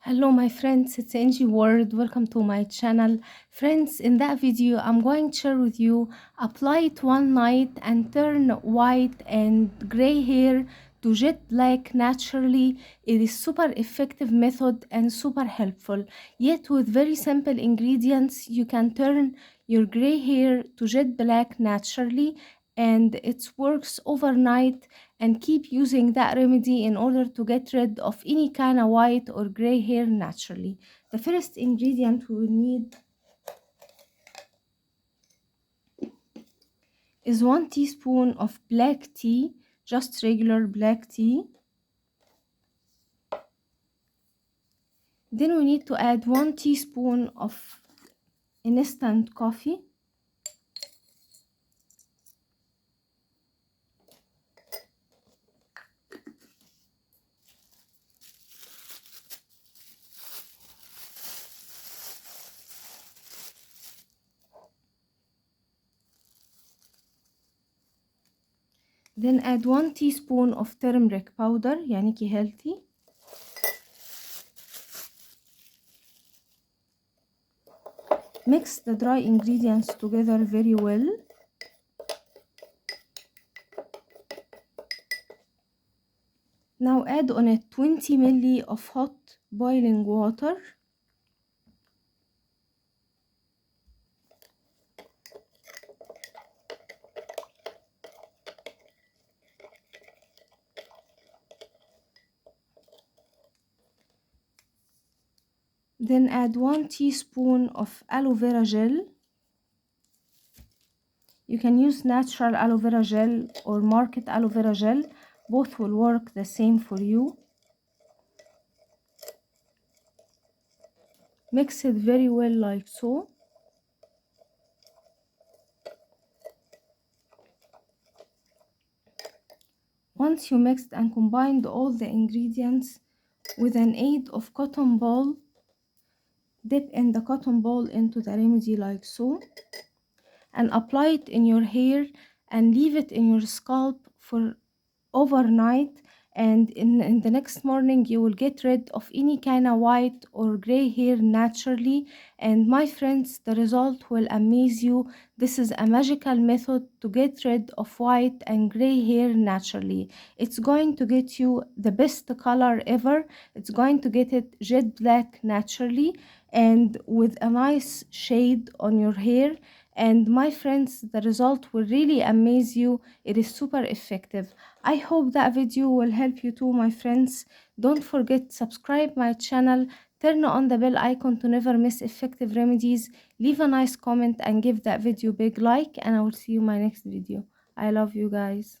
Hello my friends, it's NGWorld. Welcome to my channel. Friends, in that video I'm going to share with you apply it one night and turn white and gray hair to jet black naturally. It is super effective method and super helpful. Yet with very simple ingredients you can turn your gray hair to jet black naturally, and it works overnight, and keep using that remedy in order to get rid of any kind of white or gray hair naturally. The first ingredient we will need is 1 teaspoon of black tea, just regular black tea. Then we need to add 1 teaspoon of instant coffee. Then add 1 teaspoon of turmeric powder, يعني كي healthy. Mix the dry ingredients together very well. Now add on it 20 ml of hot boiling water. Then add 1 teaspoon of aloe vera gel. You can use natural aloe vera gel or market aloe vera gel. Both will work the same for you. Mix it very well like so. Once you mixed and combined all the ingredients, with an aid of cotton ball, dip in the cotton ball into the remedy like so, and apply it in your hair and leave it in your scalp for overnight, and in the next morning you will get rid of any kind of white or gray hair naturally. And my friends, the result will amaze you. This is a magical method to get rid of white and gray hair naturally. It's going to get you the best color ever. It's going to get it jet black naturally and with a nice shade on your hair. And my friends, the result will really amaze you. It is super effective. I hope that video will help you too, my friends. Don't forget, subscribe my channel, turn on the bell icon to never miss effective remedies, leave a nice comment and give that video big like, and I will see you in my next video. I love you guys.